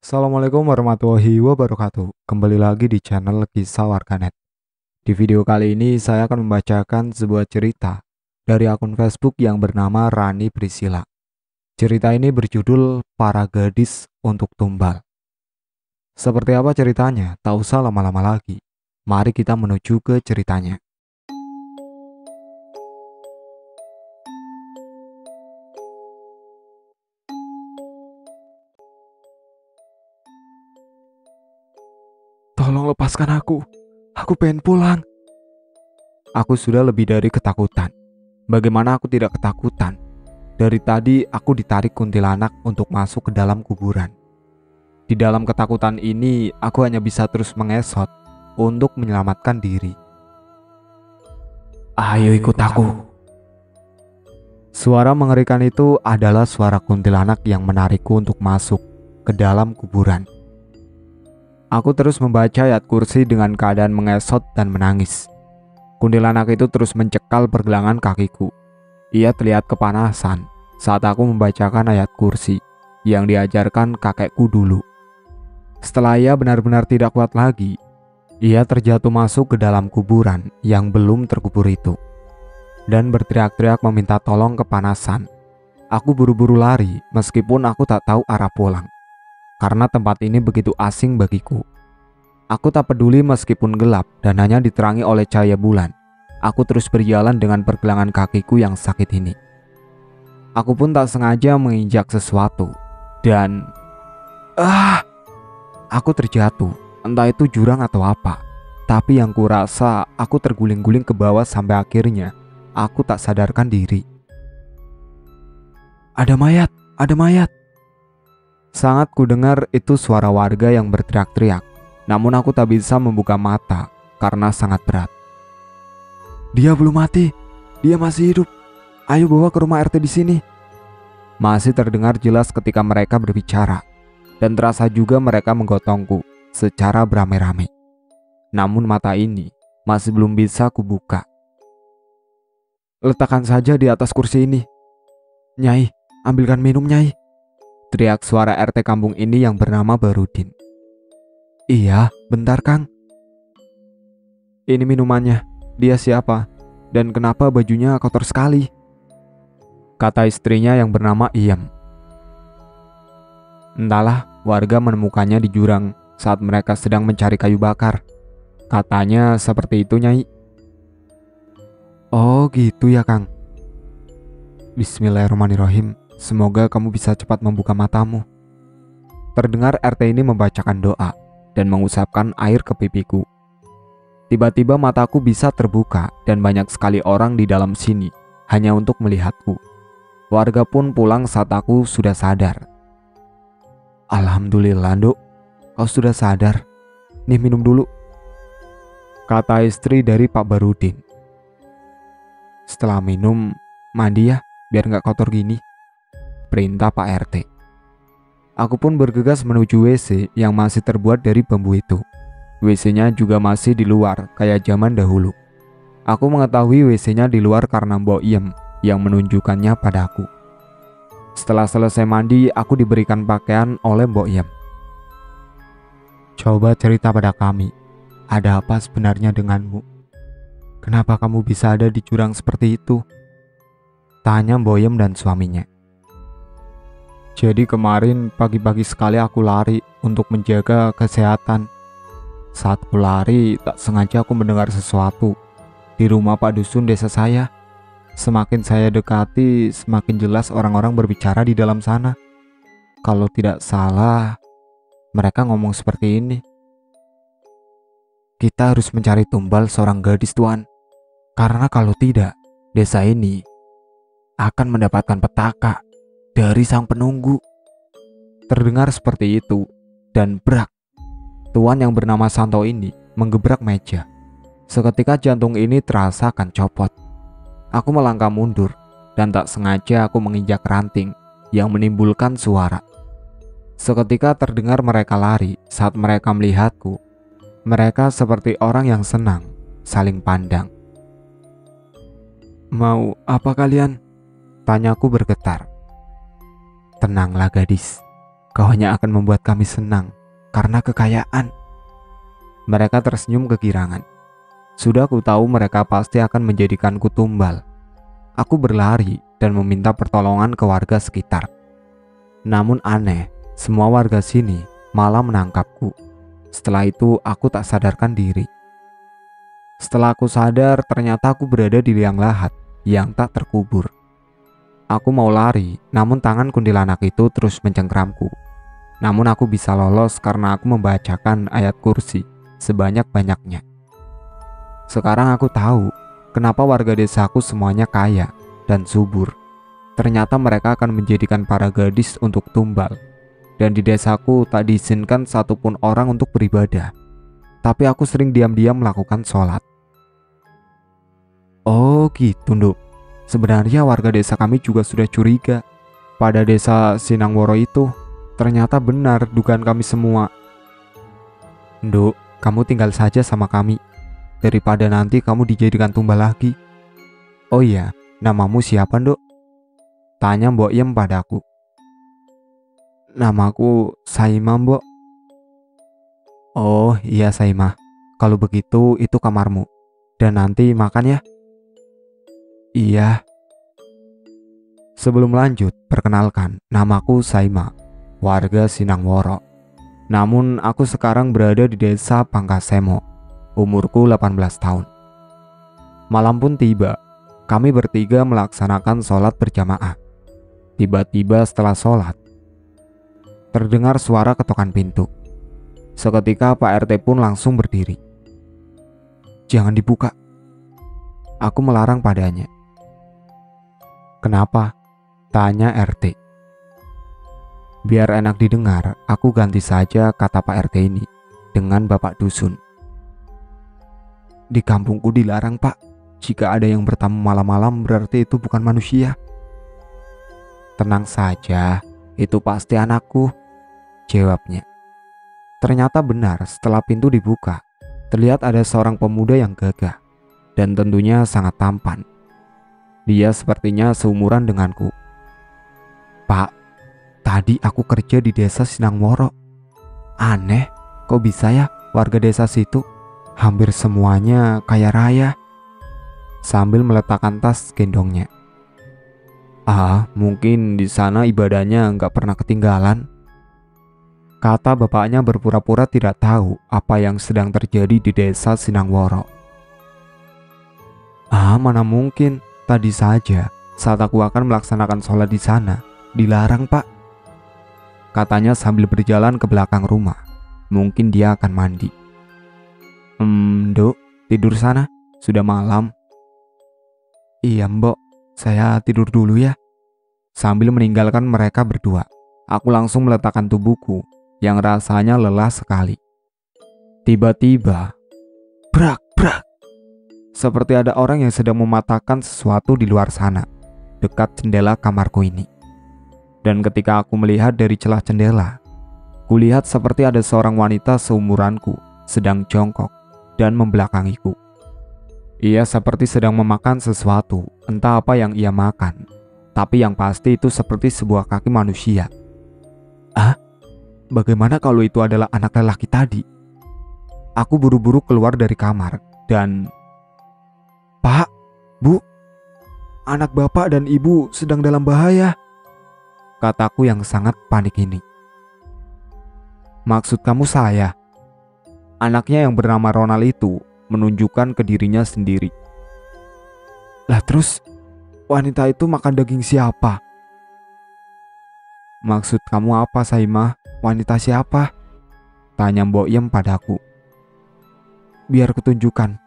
Assalamualaikum warahmatullahi wabarakatuh. Kembali lagi di channel Kisah Warganet. Di video kali ini saya akan membacakan sebuah cerita dari akun Facebook yang bernama Rani Priscilla. Cerita ini berjudul Para Gadis untuk Tumbal. Seperti apa ceritanya? Tak usah lama-lama lagi. Mari kita menuju ke ceritanya. Tolong lepaskan aku. Aku pengen pulang. Aku sudah lebih dari ketakutan. Bagaimana aku tidak ketakutan? Dari tadi aku ditarik kuntilanak untuk masuk ke dalam kuburan. Di dalam ketakutan ini, aku hanya bisa terus mengesot untuk menyelamatkan diri. Ayo ikut aku. Suara mengerikan itu adalah suara kuntilanak yang menarikku untuk masuk ke dalam kuburan. Aku terus membaca ayat kursi dengan keadaan mengesot dan menangis. Kuntilanak itu terus mencekal pergelangan kakiku. Ia terlihat kepanasan saat aku membacakan ayat kursi yang diajarkan kakekku dulu. Setelah ia benar-benar tidak kuat lagi, ia terjatuh masuk ke dalam kuburan yang belum terkubur itu dan berteriak-teriak meminta tolong kepanasan. Aku buru-buru lari meskipun aku tak tahu arah pulang, karena tempat ini begitu asing bagiku. Aku tak peduli meskipun gelap dan hanya diterangi oleh cahaya bulan. Aku terus berjalan dengan pergelangan kakiku yang sakit ini. Aku pun tak sengaja menginjak sesuatu dan aku terjatuh, entah itu jurang atau apa. Tapi yang kurasa aku terguling-guling ke bawah sampai akhirnya aku tak sadarkan diri. Ada mayat, ada mayat. Sangat kudengar itu suara warga yang berteriak-teriak. Namun aku tak bisa membuka mata karena sangat berat. Dia belum mati, dia masih hidup. Ayo bawa ke rumah RT di sini. Masih terdengar jelas ketika mereka berbicara, dan terasa juga mereka menggotongku secara beramai-ramai. Namun mata ini masih belum bisa kubuka. Letakkan saja di atas kursi ini. Nyai, ambilkan minum Nyai. Teriak suara RT kampung ini yang bernama Barudin. Iya, bentar Kang. Ini minumannya. Dia siapa? Dan kenapa bajunya kotor sekali? Kata istrinya yang bernama Iem. Entahlah, warga menemukannya di jurang saat mereka sedang mencari kayu bakar. Katanya seperti itu Nyai. Oh gitu ya Kang. Bismillahirrahmanirrahim. Semoga kamu bisa cepat membuka matamu. Terdengar RT ini membacakan doa dan mengusapkan air ke pipiku. Tiba-tiba mataku bisa terbuka dan banyak sekali orang di dalam sini hanya untuk melihatku. Warga pun pulang saat aku sudah sadar. Alhamdulillah Dok, kau sudah sadar. Nih minum dulu, kata istri dari Pak Barudin. Setelah minum, mandi ya biar gak kotor gini, perintah Pak RT. Aku pun bergegas menuju WC yang masih terbuat dari bambu itu. WC-nya juga masih di luar kayak zaman dahulu. Aku mengetahui WC-nya di luar karena Mbok Iem yang menunjukkannya padaku. Setelah selesai mandi, aku diberikan pakaian oleh Mbok Iem. Coba cerita pada kami, ada apa sebenarnya denganmu? Kenapa kamu bisa ada di jurang seperti itu? Tanya Mbok Iem dan suaminya. Jadi kemarin pagi-pagi sekali aku lari untuk menjaga kesehatan. Saat aku lari, tak sengaja aku mendengar sesuatu di rumah Pak Dusun desa saya. Semakin saya dekati, semakin jelas orang-orang berbicara di dalam sana. Kalau tidak salah, mereka ngomong seperti ini. Kita harus mencari tumbal seorang gadis Tuan. Karena kalau tidak, desa ini akan mendapatkan petaka dari sang penunggu. Terdengar seperti itu, dan brak. Tuan yang bernama Santo ini menggebrak meja. Seketika jantung ini terasa akan copot. Aku melangkah mundur dan tak sengaja aku menginjak ranting yang menimbulkan suara. Seketika terdengar mereka lari saat mereka melihatku. Mereka seperti orang yang senang saling pandang. Mau apa kalian? Tanyaku bergetar. Tenanglah gadis, Kau hanya akan membuat kami senang karena kekayaan. Mereka tersenyum kegirangan. Sudah ku tahu mereka pasti akan menjadikanku tumbal. Aku berlari dan meminta pertolongan ke warga sekitar. Namun aneh, semua warga sini malah menangkapku. Setelah itu aku tak sadarkan diri. Setelah aku sadar, ternyata aku berada di liang lahat yang tak terkubur. Aku mau lari, namun tangan kuntilanak itu terus mencengkramku. Namun aku bisa lolos karena aku membacakan ayat kursi sebanyak-banyaknya. Sekarang aku tahu kenapa warga desaku semuanya kaya dan subur. Ternyata mereka akan menjadikan para gadis untuk tumbal. Dan di desaku tak diizinkan satupun orang untuk beribadah. Tapi aku sering diam-diam melakukan sholat. Oh gitu, Nduk. Sebenarnya warga desa kami juga sudah curiga pada desa Sinangworo itu. Ternyata benar dugaan kami semua. Nduk, kamu tinggal saja sama kami daripada nanti kamu dijadikan tumbal lagi. Oh iya, namamu siapa, Nduk? Tanya Mbok Yem padaku. Namaku Saimah, Mbok. Oh iya Saimah, kalau begitu itu kamarmu. Dan nanti makan ya. Iya. Sebelum lanjut, perkenalkan, namaku Saimah, warga Sinangworo. Namun aku sekarang berada di desa Pangkasemo. Umurku 18 tahun. Malam pun tiba. Kami bertiga melaksanakan sholat berjamaah. Tiba-tiba setelah sholat, terdengar suara ketukan pintu. Seketika Pak RT pun langsung berdiri. Jangan dibuka. Aku melarang padanya. Kenapa? Tanya RT. Biar enak didengar, aku ganti saja kata Pak RT ini dengan Bapak Dusun. Di kampungku dilarang, Pak. Jika ada yang bertamu malam-malam berarti itu bukan manusia. Tenang saja, itu pasti anakku, jawabnya. Ternyata benar, setelah pintu dibuka, terlihat ada seorang pemuda yang gagah dan tentunya sangat tampan. Dia sepertinya seumuran denganku. Pak, tadi aku kerja di desa Sinangworo. Aneh, kok bisa ya warga desa situ hampir semuanya kaya raya? Sambil meletakkan tas gendongnya. Mungkin di sana ibadahnya nggak pernah ketinggalan. Kata bapaknya berpura-pura tidak tahu apa yang sedang terjadi di desa Sinangworo. Mana mungkin, tadi saja saat aku akan melaksanakan sholat di sana, dilarang, Pak. Katanya sambil berjalan ke belakang rumah. Mungkin dia akan mandi. Dok, tidur sana, sudah malam. Iya, Mbok, saya tidur dulu ya. Sambil meninggalkan mereka berdua, aku langsung meletakkan tubuhku yang rasanya lelah sekali. Tiba-tiba, brak, brak. Seperti ada orang yang sedang mematahkan sesuatu di luar sana, dekat jendela kamarku ini. Dan ketika aku melihat dari celah jendela, kulihat seperti ada seorang wanita seumuranku sedang jongkok dan membelakangiku. Ia seperti sedang memakan sesuatu, entah apa yang ia makan, tapi yang pasti itu seperti sebuah kaki manusia. Bagaimana kalau itu adalah anak lelaki tadi? Aku buru-buru keluar dari kamar dan... Pak, Bu, anak bapak dan ibu sedang dalam bahaya, kataku yang sangat panik ini. Maksud kamu saya? Anaknya yang bernama Ronald itu menunjukkan ke dirinya sendiri. Lah terus, wanita itu makan daging siapa? Maksud kamu apa, Saimah? Wanita siapa? Tanya Mbok Yem padaku. Biar kutunjukkan.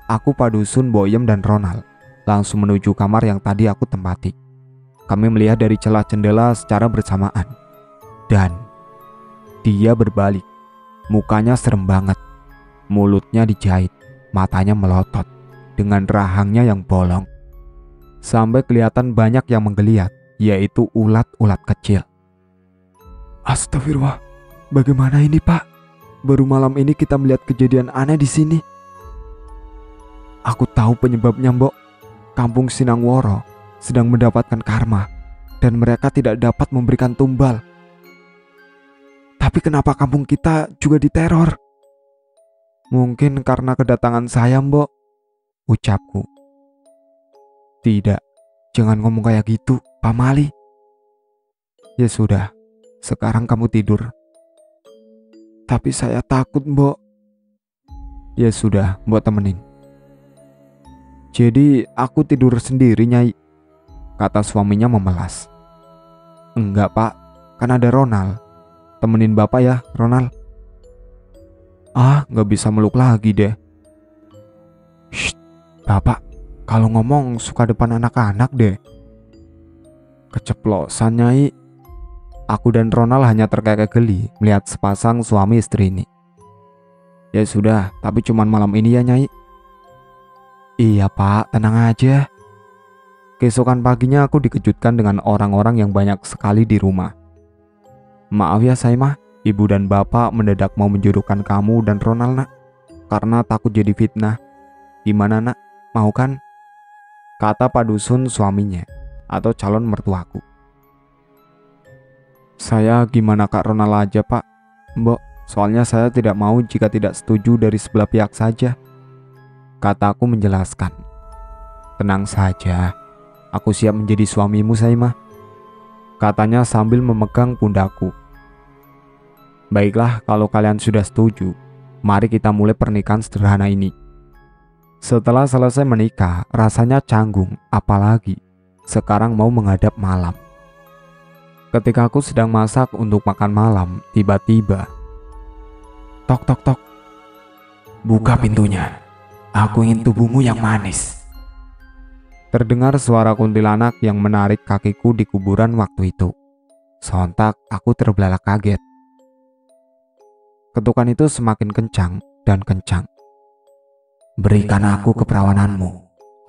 Aku, Pak Dusun, Mbok Yem dan Ronald langsung menuju kamar yang tadi aku tempati. Kami melihat dari celah jendela secara bersamaan. Dan dia berbalik. Mukanya serem banget. Mulutnya dijahit, matanya melotot dengan rahangnya yang bolong. Sampai kelihatan banyak yang menggeliat, yaitu ulat-ulat kecil. Astagfirullah, bagaimana ini, Pak? Baru malam ini kita melihat kejadian aneh di sini. Aku tahu penyebabnya, Mbok. Kampung Sinangworo sedang mendapatkan karma dan mereka tidak dapat memberikan tumbal Tapi kenapa kampung kita juga diteror? Mungkin karena kedatangan saya, Mbok, ucapku. Tidak, jangan ngomong kayak gitu, Pak Mali. Ya sudah, sekarang kamu tidur. Tapi saya takut, Mbok. Ya sudah, Mbok temenin. Jadi aku tidur sendiri, Nyai, kata suaminya memelas. Enggak, Pak, kan ada Ronald. Temenin Bapak ya, Ronald. Ah, gak bisa meluk lagi deh. Shh, Bapak, kalau ngomong suka depan anak-anak deh. Keceplosan, Nyai. Aku dan Ronald hanya terkekeh geli melihat sepasang suami istri ini. Ya sudah, tapi cuman malam ini ya, Nyai. Iya, Pak, tenang aja. Keesokan paginya aku dikejutkan dengan orang-orang yang banyak sekali di rumah. Maaf ya, Saimah, ibu dan bapak mendadak mau menjodohkan kamu dan Ronald, nak, karena takut jadi fitnah. Gimana, nak? Mau kan? Kata Pak Dusun suaminya, atau calon mertuaku. Saya gimana Kak Ronald aja, Pak. Mbok, soalnya saya tidak mau jika tidak setuju dari sebelah pihak saja. Kataku menjelaskan. Tenang saja, aku siap menjadi suamimu, Saimah, katanya sambil memegang pundakku. Baiklah, kalau kalian sudah setuju, mari kita mulai pernikahan sederhana ini. Setelah selesai menikah, rasanya canggung, apalagi sekarang mau menghadap malam. Ketika aku sedang masak untuk makan malam, tiba-tiba tok tok tok. Buka pintunya, aku ingin tubuhmu yang manis. Terdengar suara kuntilanak yang menarik kakiku di kuburan waktu itu. Sontak aku terbelalak kaget. Ketukan itu semakin kencang dan kencang. Berikan aku keperawananmu,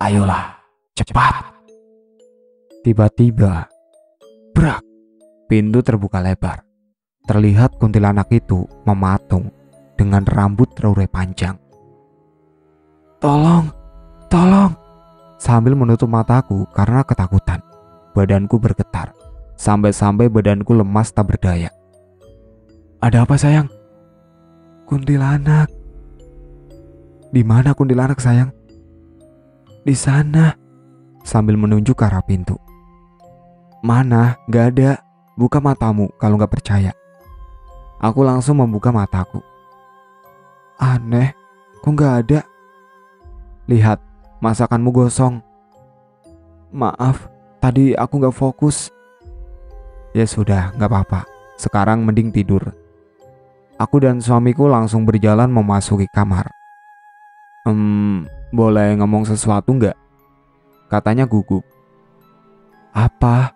ayolah, cepat. Tiba-tiba, brak, pintu terbuka lebar. Terlihat kuntilanak itu mematung dengan rambut terurai panjang. Tolong, tolong. Sambil menutup mataku karena ketakutan, badanku bergetar, sampai-sampai badanku lemas tak berdaya. Ada apa, sayang? Kuntilanak. Di mana kuntilanak, sayang? Di sana, sambil menunjuk ke arah pintu. Mana? Gak ada. Buka matamu kalau gak percaya. Aku langsung membuka mataku. Aneh, kok gak ada? Lihat, masakanmu gosong. Maaf, tadi aku gak fokus. Ya sudah, gak apa-apa. Sekarang mending tidur. Aku dan suamiku langsung berjalan memasuki kamar. Boleh ngomong sesuatu gak? Katanya gugup. Apa?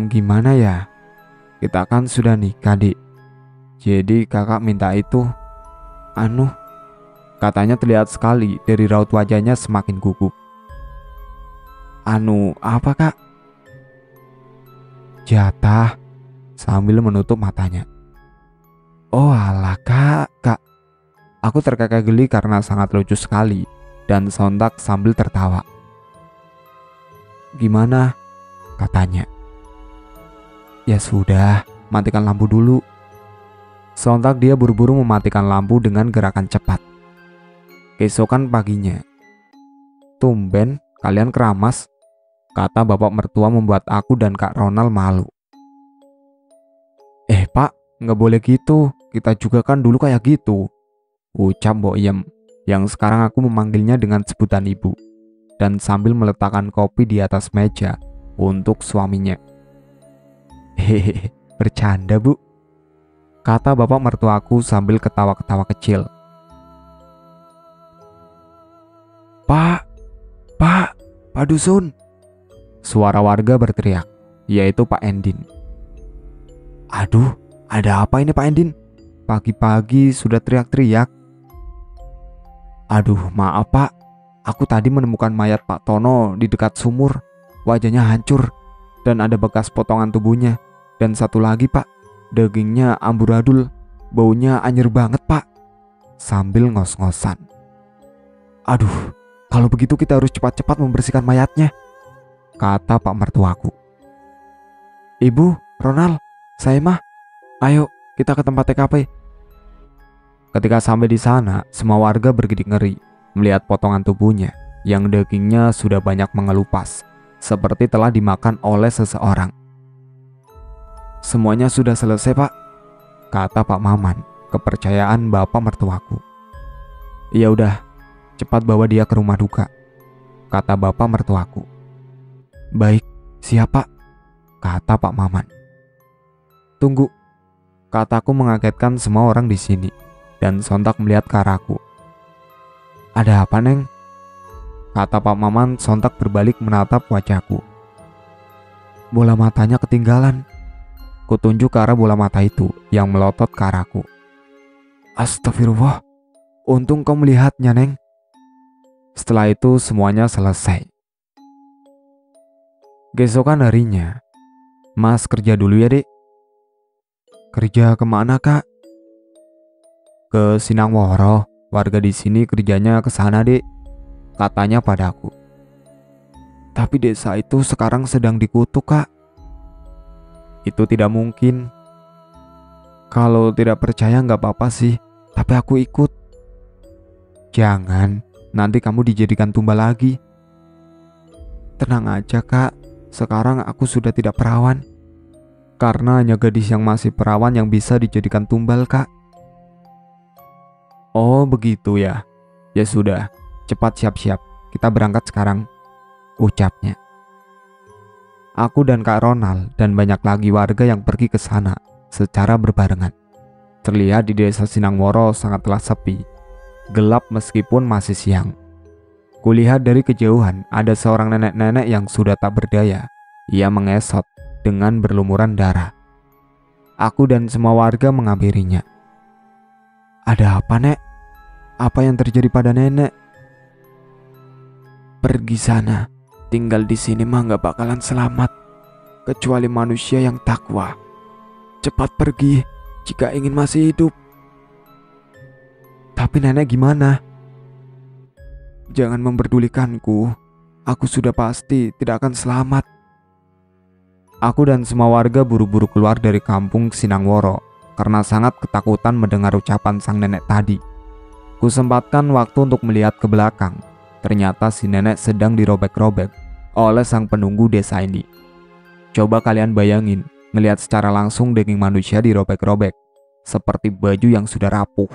Gimana ya? Kita kan sudah nikah, Dik. Jadi kakak minta itu. Katanya terlihat sekali dari raut wajahnya semakin gugup. Apa, Kak? Jatah, sambil menutup matanya. Oh alah, Kak. Aku terkekeh geli karena sangat lucu sekali dan sontak sambil tertawa. Gimana? Katanya. Ya sudah, matikan lampu dulu. Sontak dia buru-buru mematikan lampu dengan gerakan cepat. Keesokan paginya. Tumben kalian keramas, kata bapak mertua membuat aku dan Kak Ronald malu. Pak, gak boleh gitu, kita juga kan dulu kayak gitu, ucap Mbok Yem, yang sekarang aku memanggilnya dengan sebutan ibu, dan sambil meletakkan kopi di atas meja untuk suaminya. Hehehe, bercanda, Bu, kata bapak mertuaku sambil ketawa-ketawa kecil. Pak Dusun, suara warga berteriak, yaitu Pak Endin. Aduh, ada apa ini Pak Endin? Pagi-pagi sudah teriak-teriak. Aduh, maaf Pak, aku tadi menemukan mayat Pak Tono di dekat sumur. Wajahnya hancur dan ada bekas potongan tubuhnya. Dan satu lagi Pak, dagingnya amburadul, baunya anjir banget Pak. Sambil ngos-ngosan. Aduh, kalau begitu kita harus cepat-cepat membersihkan mayatnya, kata Pak mertuaku. Ibu, Ronald, saya mah, Ayo, kita ke tempat TKP. Ketika sampai di sana, semua warga bergidik ngeri melihat potongan tubuhnya yang dagingnya sudah banyak mengelupas, seperti telah dimakan oleh seseorang. Semuanya sudah selesai, Pak, kata Pak Maman, kepercayaan bapak mertuaku. Ya udah, cepat bawa dia ke rumah duka, kata bapak mertuaku. Baik, siap Pak, kata Pak Maman. Tunggu, kataku mengagetkan semua orang di sini dan sontak melihat ke arahku. Ada apa, Neng? Kata Pak Maman sontak berbalik menatap wajahku. Bola matanya ketinggalan. Kutunjuk ke arah bola mata itu yang melotot ke arahku. Astagfirullah, untung kau melihatnya, Neng. Setelah itu semuanya selesai. Keesokan harinya, Mas kerja dulu ya, Dek. Kerja kemana, Kak? Ke Sinangworo, warga di sini kerjanya ke sana, Dek, katanya padaku. Tapi desa itu sekarang sedang dikutuk, Kak. Itu tidak mungkin. Kalau tidak percaya nggak apa-apa sih, tapi aku ikut. Jangan, nanti kamu dijadikan tumbal lagi. Tenang aja, Kak, sekarang aku sudah tidak perawan. Karena hanya gadis yang masih perawan yang bisa dijadikan tumbal, Kak. Oh begitu ya. Ya sudah, cepat siap-siap, kita berangkat sekarang, ucapnya. Aku dan Kak Ronald dan banyak lagi warga yang pergi ke sana secara berbarengan. Terlihat di desa Sinangworo sangatlah sepi, gelap meskipun masih siang. Kulihat dari kejauhan ada seorang nenek-nenek yang sudah tak berdaya. Ia mengesot dengan berlumuran darah. Aku dan semua warga menghampirinya. Ada apa, Nek? Apa yang terjadi pada nenek? Pergi sana, tinggal di sini mah gak bakalan selamat, kecuali manusia yang takwa. Cepat pergi jika ingin masih hidup. Tapi nenek gimana? Jangan memperdulikanku, aku sudah pasti tidak akan selamat. Aku dan semua warga buru-buru keluar dari kampung Sinangworo karena sangat ketakutan mendengar ucapan sang nenek tadi. Kusempatkan waktu untuk melihat ke belakang. Ternyata si nenek sedang dirobek-robek oleh sang penunggu desa ini. Coba kalian bayangin, melihat secara langsung daging manusia dirobek-robek, seperti baju yang sudah rapuh.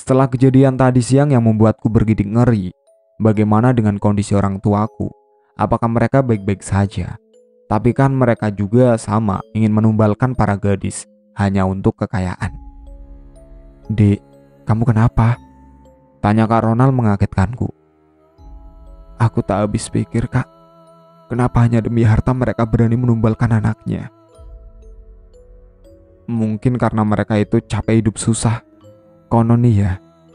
Setelah kejadian tadi siang yang membuatku bergidik ngeri, bagaimana dengan kondisi orang tuaku? Apakah mereka baik-baik saja? Tapi kan mereka juga sama ingin menumbalkan para gadis hanya untuk kekayaan. Dek, kamu kenapa? Tanya Kak Ronald mengagetkanku. Aku tak habis pikir, Kak. Kenapa hanya demi harta mereka berani menumbalkan anaknya? Mungkin karena mereka itu capek hidup susah. Konon nih ya,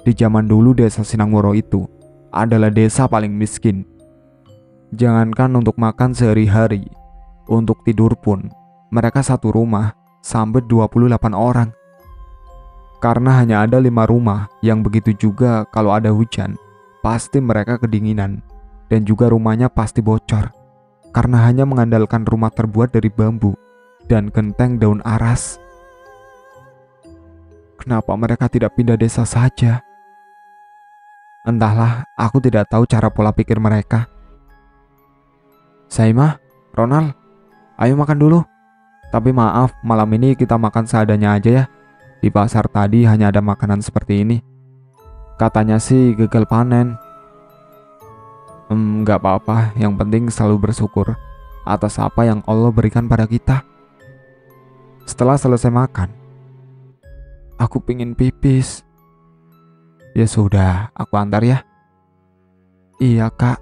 di zaman dulu desa Sinangworo itu adalah desa paling miskin. Jangankan untuk makan sehari-hari, untuk tidur pun mereka satu rumah sampai 28 orang. Karena hanya ada 5 rumah yang begitu juga kalau ada hujan, pasti mereka kedinginan dan juga rumahnya pasti bocor. Karena hanya mengandalkan rumah terbuat dari bambu dan genteng daun aras. Kenapa mereka tidak pindah desa saja? Entahlah, aku tidak tahu cara pola pikir mereka. Saimah, Ronald, ayo makan dulu. Tapi maaf, malam ini kita makan seadanya aja ya. Di pasar tadi hanya ada makanan seperti ini. Katanya sih gagal panen. Gak apa-apa, yang penting selalu bersyukur atas apa yang Allah berikan pada kita. Setelah selesai makan, aku pingin pipis. Ya sudah, aku antar ya. Iya, Kak.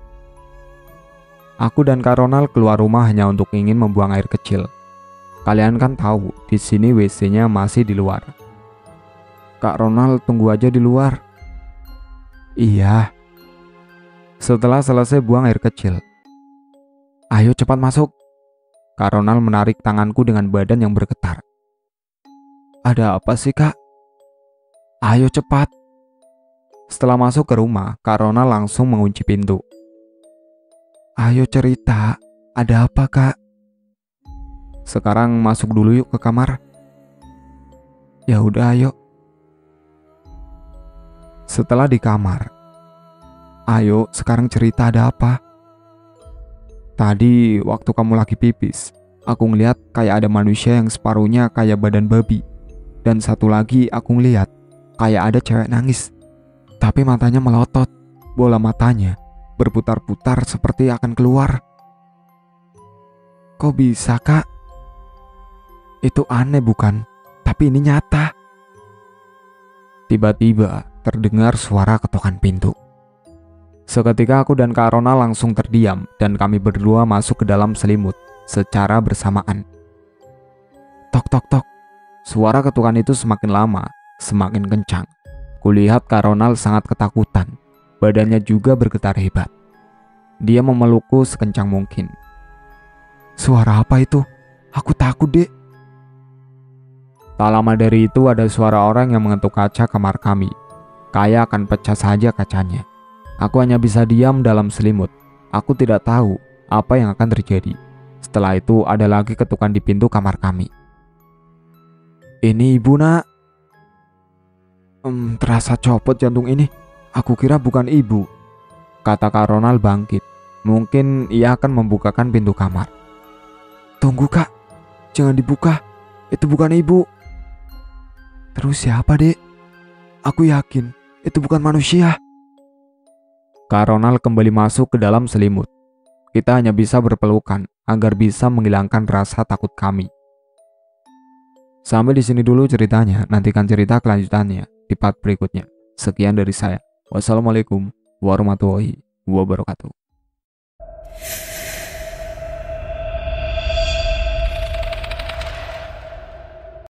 Aku dan Kak Ronald keluar rumah hanya untuk ingin membuang air kecil. Kalian kan tahu, di sini WC-nya masih di luar. Kak Ronald tunggu aja di luar. Iya. Setelah selesai buang air kecil, ayo cepat masuk. Kak Ronald menarik tanganku dengan badan yang bergetar. Ada apa sih, Kak? Ayo cepat. Setelah masuk ke rumah, Kak Ronald langsung mengunci pintu. Ayo cerita, ada apa, Kak? Sekarang masuk dulu yuk ke kamar. Ya udah ayo. Setelah di kamar, ayo sekarang cerita ada apa? Tadi waktu kamu lagi pipis, aku ngeliat kayak ada manusia yang separuhnya kayak badan babi. Dan satu lagi aku ngeliat kayak ada cewek nangis. Tapi matanya melotot, bola matanya berputar-putar seperti akan keluar. Kok bisa, Kak? Itu aneh bukan? Tapi ini nyata. Tiba-tiba terdengar suara ketukan pintu. Seketika aku dan Kak Rona langsung terdiam dan kami berdua masuk ke dalam selimut secara bersamaan. Tok tok tok. Suara ketukan itu semakin lama, semakin kencang. Kulihat Kak Ronald sangat ketakutan. Badannya juga bergetar hebat. Dia memelukku sekencang mungkin. Suara apa itu? Aku takut, Dek. Tak lama dari itu ada suara orang yang mengetuk kaca kamar kami. Kayak akan pecah saja kacanya. Aku hanya bisa diam dalam selimut. Aku tidak tahu apa yang akan terjadi. Setelah itu ada lagi ketukan di pintu kamar kami. Ini ibu, nak. Terasa copot jantung ini. Aku kira bukan ibu, kata Kak Ronald bangkit. Mungkin ia akan membukakan pintu kamar. Tunggu, Kak. Jangan dibuka. Itu bukan ibu. Terus siapa, Dek? Aku yakin itu bukan manusia. Kak Ronald kembali masuk ke dalam selimut. Kita hanya bisa berpelukan agar bisa menghilangkan rasa takut kami. Sampai di sini dulu ceritanya. Nantikan cerita kelanjutannya di part berikutnya. Sekian dari saya. Wassalamualaikum warahmatullahi wabarakatuh.